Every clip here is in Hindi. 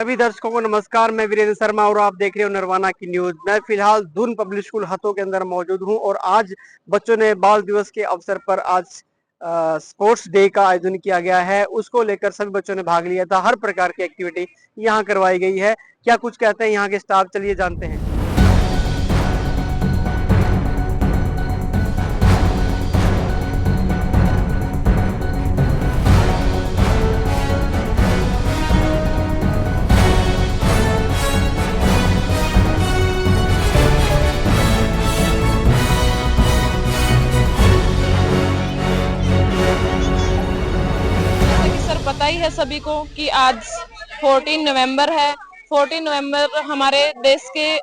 सभी दर्शकों को नमस्कार। मैं वीरेंद्र शर्मा और आप देख रहे हो नरवाना की न्यूज। मैं फिलहाल दून पब्लिक स्कूल हथों के अंदर मौजूद हूं और आज बच्चों ने बाल दिवस के अवसर पर आज स्पोर्ट्स डे का आयोजन किया गया है। उसको लेकर सभी बच्चों ने भाग लिया था। हर प्रकार की एक्टिविटी यहाँ करवाई गई है। क्या कुछ कहते हैं यहाँ के स्टाफ, चलिए जानते हैं। पता ही है सभी को कि आज 14 नवंबर है। 14 नवंबर हमारे देश के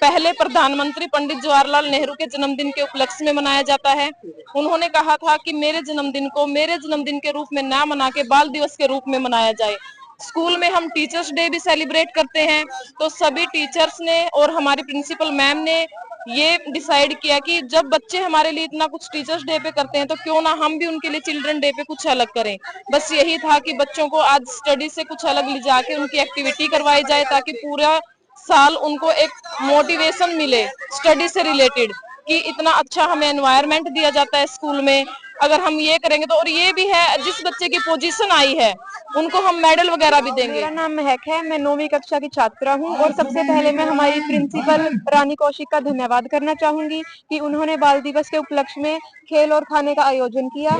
पहले प्रधानमंत्री पंडित जवाहरलाल नेहरू के जन्मदिन के उपलक्ष्य में मनाया जाता है। उन्होंने कहा था कि मेरे जन्मदिन को मेरे जन्मदिन के रूप में ना मना के बाल दिवस के रूप में मनाया जाए। स्कूल में हम टीचर्स डे भी सेलिब्रेट करते हैं, तो सभी टीचर्स ने और हमारी प्रिंसिपल मैम ने ये डिसाइड किया कि जब बच्चे हमारे लिए इतना कुछ टीचर्स डे पे करते हैं तो क्यों ना हम भी उनके लिए चिल्ड्रन डे पे कुछ अलग करें। बस यही था कि बच्चों को आज स्टडी से कुछ अलग ले जाके उनकी एक्टिविटी करवाई जाए ताकि पूरा साल उनको एक मोटिवेशन मिले स्टडी से रिलेटेड कि इतना अच्छा हमें एनवायरनमेंट दिया जाता है स्कूल में। अगर हम ये करेंगे तो, और ये भी है जिस बच्चे की पोजीशन आई है उनको हम मेडल वगैरह भी देंगे। मेरा नाम महक है, मैं 9वीं कक्षा की छात्रा हूं और सबसे पहले मैं हमारी प्रिंसिपल रानी कौशिक का धन्यवाद करना चाहूंगी कि उन्होंने बाल दिवस के उपलक्ष्य में खेल और खाने का आयोजन किया।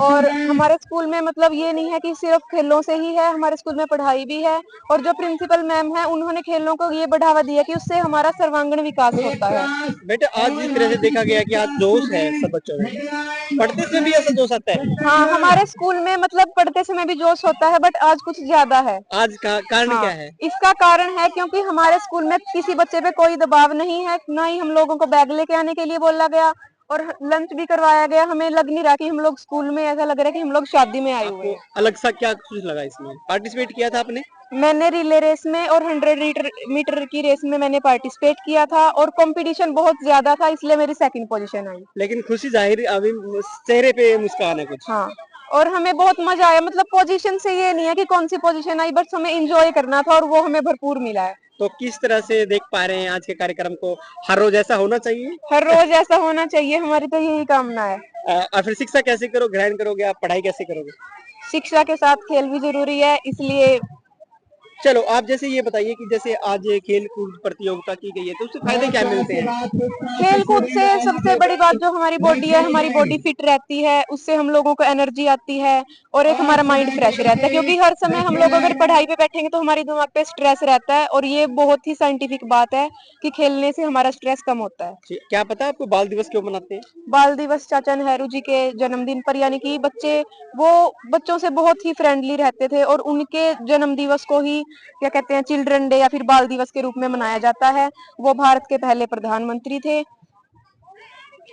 और हमारे स्कूल में मतलब ये नहीं है कि सिर्फ खेलों से ही है, हमारे स्कूल में पढ़ाई भी है। और जो प्रिंसिपल मैम है उन्होंने खेलों को ये बढ़ावा दिया कि उससे हमारा सर्वांगीण विकास होता है। बेटे, आज जिस तरह से देखा गया कि आज जोश है सब बच्चों में, पढ़ते समय भी ऐसा जोश आता है? हाँ, हमारे स्कूल में मतलब पढ़ते समय भी जोश होता है, बट आज कुछ ज्यादा है। आज का कारण क्या है? इसका कारण है क्योंकि हमारे स्कूल में किसी बच्चे पे कोई दबाव नहीं है, ना ही हम लोगों को बैग लेके आने के लिए बोला गया और लंच भी करवाया गया। हमें लग नहीं रहा कि हम लोग स्कूल में, ऐसा लग रहा है कि हम लोग शादी में आए हुए हैं। अलग सा क्या कुछ लगा इसमें? पार्टिसिपेट किया था आपने? मैंने रिले रेस में और 100 मीटर की रेस में मैंने पार्टिसिपेट किया था और कंपटीशन बहुत ज्यादा था, इसलिए मेरी सेकंड पोजीशन आई। लेकिन खुशी जाहिर अभी चेहरे पे मुस्कान है कुछ। हाँ, और हमें बहुत मजा आया। मतलब पोजीशन से ये नहीं है कि कौन सी पोजीशन आई, बस हमें एंजॉय करना था और वो हमें भरपूर मिला है। तो किस तरह से देख पा रहे हैं आज के कार्यक्रम को? हर रोज ऐसा होना चाहिए? हर रोज ऐसा होना चाहिए, हमारी तो यही कामना है। और फिर शिक्षा कैसे ग्रहण करोगे आप? पढ़ाई कैसे करोगे? शिक्षा के साथ खेल भी जरूरी है, इसलिए चलो, आप जैसे ये बताइए कि जैसे आज खेल कूद प्रतियोगिता की गई है तो उससे फायदे क्या मिलते हैं? खेल कूद से सबसे बड़ी बात जो हमारी बॉडी है, हमारी बॉडी फिट रहती है, उससे हम लोगों को एनर्जी आती है और एक हमारा माइंड फ्रेश रहता है। क्योंकि हर समय हम लोग अगर पढ़ाई पे बैठेंगे तो हमारी दिमाग पे स्ट्रेस रहता है, और ये बहुत ही साइंटिफिक बात है कि खेलने से हमारा स्ट्रेस कम होता है। क्या पता आपको बाल दिवस क्यों मनाते हैं? बाल दिवस चाचा नेहरू जी के जन्मदिन पर, यानी कि वो बच्चों से बहुत ही फ्रेंडली रहते थे और उनके जन्म दिवस को ही क्या कहते हैं, चिल्ड्रन डे या फिर बाल दिवस के रूप में मनाया जाता है। वो भारत के पहले प्रधानमंत्री थे।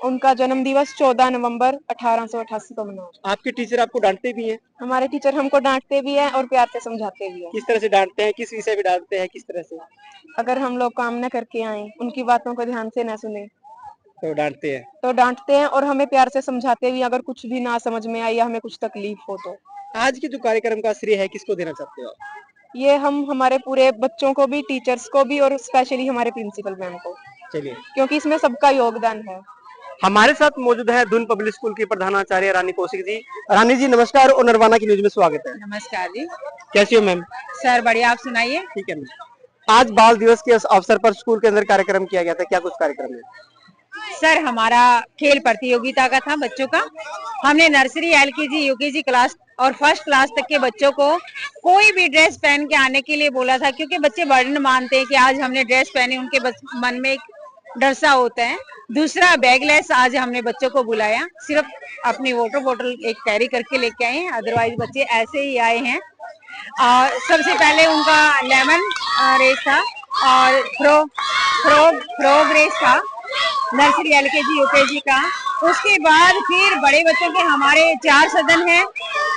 उनका जन्म दिवस 14 नवंबर 1888 को मनाया। आपके टीचर आपको डांटते भी हैं? हमारे टीचर हमको डांटते भी हैं और प्यार से समझाते भी हैं। किस तरह से डांटते हैं? किस विषय पे डांटते हैं? किस तरह से? अगर हम लोग काम न करके आए, उनकी बातों को ध्यान से न सुने तो डांटते हैं? तो डांटते हैं, और हमें प्यार से समझाते भी अगर कुछ भी ना समझ में आए या हमें कुछ तकलीफ हो तो। आज के जो कार्यक्रम का श्रेय है किसको देना चाहते हो? ये हम हमारे पूरे बच्चों को भी, टीचर्स को भी और स्पेशली हमारे प्रिंसिपल मैम को, चलिए, क्योंकि इसमें सबका योगदान है। हमारे साथ मौजूद है दून पब्लिक स्कूल की प्रधानाचार्य रानी कौशिक जी। रानी जी नमस्कार और नरवाना की न्यूज में स्वागत है। नमस्कार जी। कैसी हो मैम? सर बढ़िया, आप सुनाइए। ठीक है मैम। आज बाल दिवस के अवसर पर स्कूल के अंदर कार्यक्रम किया गया था, क्या कुछ कार्यक्रम है? सर हमारा खेल प्रतियोगिता का था बच्चों का। हमने नर्सरी, एलकेजी, यूकेजी क्लास और फर्स्ट क्लास तक के बच्चों को कोई भी ड्रेस पहन के आने के लिए बोला था, क्योंकि बच्चे बर्डन मानते हैं कि आज हमने ड्रेस पहनी, उनके मन में एक डर सा होता है। दूसरा, बैगलेस आज हमने बच्चों को बुलाया, सिर्फ अपनी वाटर बोतल एक कैरी करके लेके आए हैं, अदरवाइज बच्चे ऐसे ही आए हैं। और सबसे पहले उनका लेमन रेस था और फ्रॉग रेस था, नर्सरी, एलकेजी, यूकेजी का। उसके बाद फिर बड़े बच्चों के हमारे 4 सदन हैं,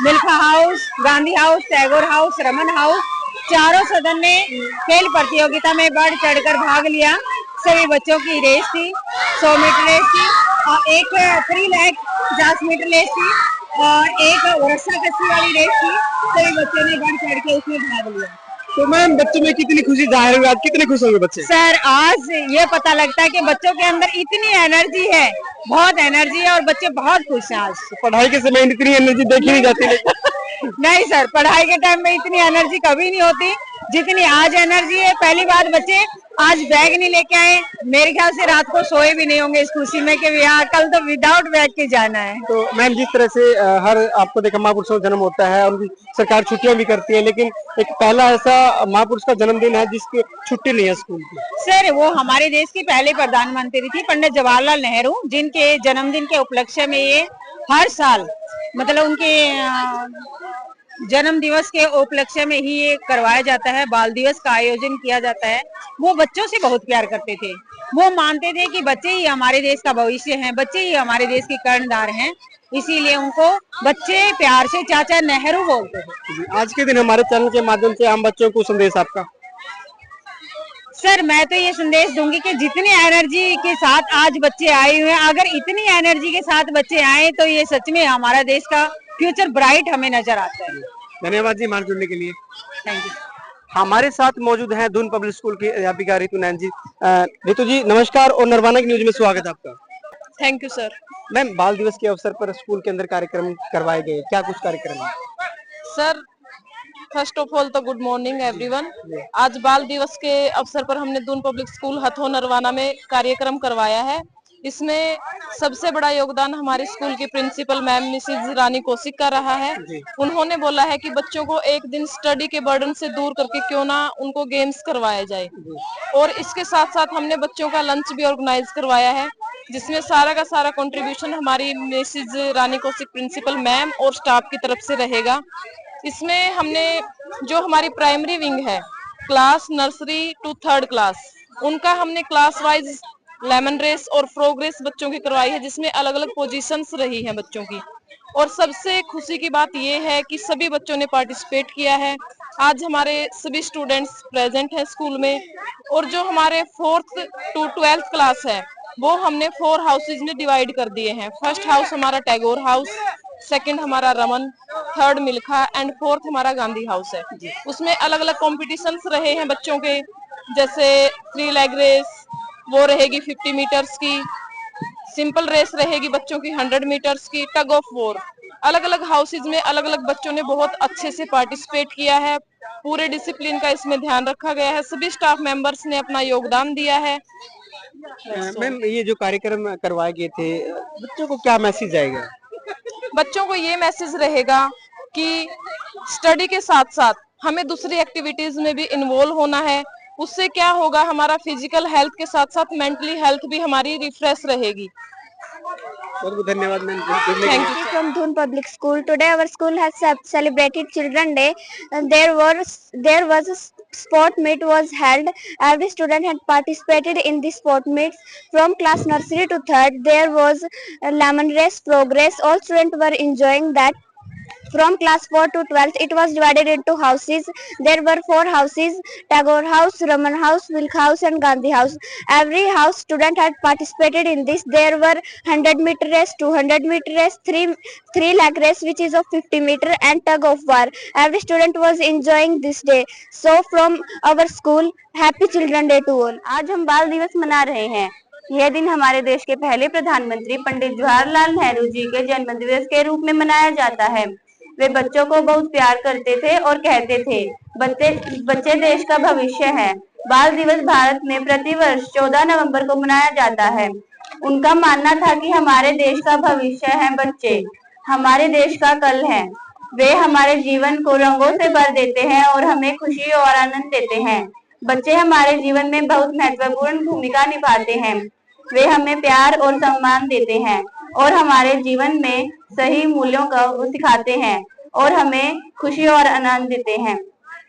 Milkha house, Gandhi house, Tagore house, Raman house. चारों सदन ने खेल प्रतियोगिता में बढ़ चढ़कर भाग लिया। सभी बच्चों की रेस थी, 100 मीटर रेस थी और एक 3 लैख 50 मीटर रेस थी और एक रस्सा कस्सी वाली रेस थी। सभी बच्चों ने बढ़ चढ़ के उसमें भाग लिया। तो मैम बच्चों में कितनी खुशी जाहिर हुई, आज कितने खुश होंगे बच्चे? सर आज ये पता लगता है कि बच्चों के अंदर इतनी एनर्जी है, बहुत एनर्जी है और बच्चे बहुत खुश हैं आज। तो पढ़ाई के समय इतनी एनर्जी देखी नहीं जाती नहीं सर, पढ़ाई के टाइम में इतनी एनर्जी कभी नहीं होती जितनी आज एनर्जी है। पहली बात, बच्चे आज बैग नहीं लेके आए, मेरे ख्याल से रात को सोए भी नहीं होंगे इस खुशी में कि यहाँ कल तो विदाउट बैग के जाना है। तो मैम जिस तरह से हर आपको देखा महापुरुषों का जन्म होता है और उनकी सरकार छुट्टियां भी करती है, लेकिन एक पहला ऐसा महापुरुष का जन्मदिन है जिसकी छुट्टी नहीं है स्कूल की। सर वो हमारे देश की पहले प्रधानमंत्री थी पंडित जवाहरलाल नेहरू, जिनके जन्मदिन के उपलक्ष्य में ये हर साल मतलब उनके जन्म दिवस के उपलक्ष्य में ही ये करवाया जाता है, बाल दिवस का आयोजन किया जाता है। वो बच्चों से बहुत प्यार करते थे, वो मानते थे कि बच्चे ही हमारे देश का भविष्य हैं, बच्चे ही हमारे देश के कर्णधार हैं, इसीलिए उनको बच्चे प्यार से चाचा नेहरू बोलते थे। आज के दिन हमारे चैनल के माध्यम से हम बच्चों को संदेश आपका? सर मैं तो ये संदेश दूंगी कि जितनी एनर्जी के साथ आज बच्चे आए हुए हैं, अगर इतनी एनर्जी के साथ बच्चे आए तो ये सच में हमारा देश का फ्यूचर ब्राइट हमें नजर आता है। धन्यवाद जी हमारे जुड़ने के लिए। Thank you. हमारे साथ मौजूद हैं दून पब्लिक स्कूल की अध्यापिका रितु नैन जी। रितु जी नमस्कार और नरवाना की न्यूज में स्वागत है आपका। Thank you sir. मैम बाल दिवस के अवसर पर स्कूल के अंदर कार्यक्रम करवाए गए, क्या कुछ कार्यक्रम है? सर फर्स्ट ऑफ ऑल तो गुड मॉर्निंग एवरीवन। आज बाल दिवस के अवसर पर हमने दून पब्लिक स्कूल हथो नरवाना में कार्यक्रम करवाया है। इसमें सबसे बड़ा योगदान हमारे स्कूल की principal ma'am Mrs Rani Kaushik का रहा है। उन्होंने बोला है कि बच्चों को एक दिन स्टडी के बर्डन से दूर करके क्यों ना उनको गेम्स करवाया जाए, और इसके साथ साथ हमने बच्चों का लंच भी ऑर्गेनाइज करवाया है, जिसमें सारा का सारा कंट्रीब्यूशन हमारी Mrs Rani Kaushik principal ma'am और स्टाफ की तरफ से रहेगा। इसमें हमने जो हमारी प्राइमरी विंग है, class nursery to third class, उनका हमने क्लास वाइज लेमन रेस और फ्रॉग रेस बच्चों की करवाई है, जिसमें अलग अलग पोजीशंस रही हैं बच्चों की। और सबसे खुशी की बात यह है कि सभी बच्चों ने पार्टिसिपेट किया है। आज हमारे सभी स्टूडेंट्स प्रेजेंट हैं स्कूल में, और जो हमारे 4th to 12th क्लास है वो हमने 4 हाउसेज में डिवाइड कर दिए हैं। फर्स्ट हाउस हमारा टैगोर हाउस, सेकंड हमारा Raman, third Milkha and 4th हमारा गांधी हाउस है। उसमें अलग अलग कॉम्पिटिशन्स रहे हैं बच्चों के, जैसे 3 लेग रेस वो रहेगी 50 मीटर्स की, सिंपल रेस रहेगी बच्चों की 100 मीटर्स की, टग ऑफ वॉर। अलग अलग हाउसेज में अलग अलग बच्चों ने बहुत अच्छे से पार्टिसिपेट किया है। पूरे डिसिप्लिन का इसमें ध्यान रखा गया है, सभी स्टाफ मेंबर्स ने अपना योगदान दिया है। मैम ये जो कार्यक्रम करवाए गए थे, बच्चों को क्या मैसेज आएगा? बच्चों को ये मैसेज रहेगा कि स्टडी के साथ साथ हमें दूसरी एक्टिविटीज में भी इन्वॉल्व होना है। उससे क्या होगा, हमारा फिजिकल हेल्थ के साथ साथ मेंटली हेल्थ भी हमारी रिफ्रेश रहेगी। बहुत बहुत धन्यवाद ma'am. Thank you. From Dhun Public School. Today our school has celebrated Children Day. And there was a sport meet was held. Every student had participated in this sport meet. From class nursery to third, there was a lemon race, progress. All students were enjoying that. From class 4 to 12th, it was divided into houses. There were 4 houses: Tagore House, Raman House, Milk House and Gandhi House. Every house student had participated in this. There were 100-meter race, 200-meter race, 3 leg race which is of 50 meter and tug of war. Every student was enjoying this day. So from our school, Happy Children Day to all. आज हम बाल दिवस मना रहे हैं। यह दिन हमारे देश के पहले प्रधानमंत्री पंडित जवाहरलाल नेहरू जी के जन्म दिवस के रूप में मनाया जाता है। वे बच्चों को बहुत प्यार करते थे और कहते थे, बच्चे देश का भविष्य है। बाल दिवस भारत में प्रतिवर्ष 14 नवंबर को मनाया जाता है। उनका मानना था कि हमारे देश का भविष्य है बच्चे, हमारे देश का कल है। वे हमारे जीवन को रंगों से भर देते हैं और हमें खुशी और आनंद देते हैं। बच्चे हमारे जीवन में बहुत महत्वपूर्ण भूमिका निभाते हैं। वे हमें प्यार और सम्मान देते हैं और हमारे जीवन में सही मूल्यों को सिखाते हैं और हमें खुशी और आनंद देते हैं।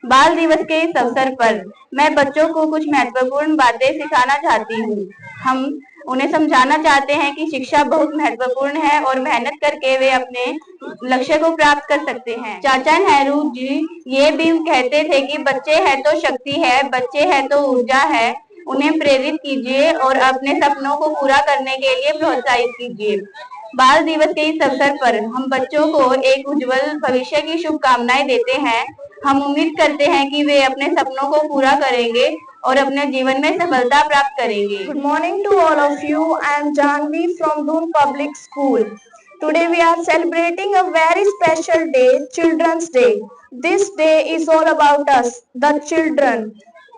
बाल दिवस के इस अवसर पर मैं बच्चों को कुछ महत्वपूर्ण बातें सिखाना चाहती हूँ। हम उन्हें समझाना चाहते हैं कि शिक्षा बहुत महत्वपूर्ण है और मेहनत करके वे अपने लक्ष्य को प्राप्त कर सकते हैं। चाचा नेहरू जी ये भी कहते थे कि बच्चे हैं तो शक्ति है, बच्चे हैं तो ऊर्जा है। उन्हें प्रेरित कीजिए और अपने सपनों को पूरा करने के लिए प्रोत्साहित कीजिए। बाल दिवस के इस अवसर पर हम बच्चों को एक उज्जवल भविष्य की शुभकामनाएं देते हैं। हम उम्मीद करते हैं कि वे अपने सपनों को पूरा करेंगे और अपने जीवन में सफलता प्राप्त करेंगे। Good morning to all of you. I am Janvi from Doon Public School. Today we are celebrating a very special day, Children's Day. This day is all about us, the children.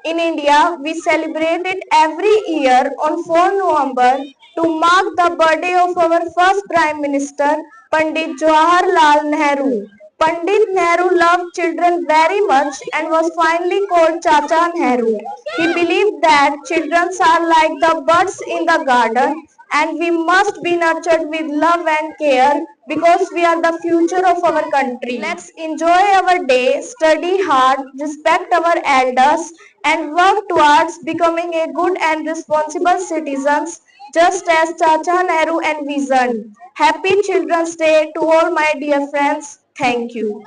In India, we celebrate it every year on 4 November to mark the birthday of our first Prime Minister, Pandit Jawaharlal Nehru. Pandit Nehru loved children very much and was finally called Chacha Nehru. He believed that children are like the buds in the garden and we must be nurtured with love and care because we are the future of our country. Let's enjoy our day, study hard, respect our elders and work towards becoming a good and responsible citizens just as Chacha Nehru envisioned. Happy Children's Day to all my dear friends. Thank you.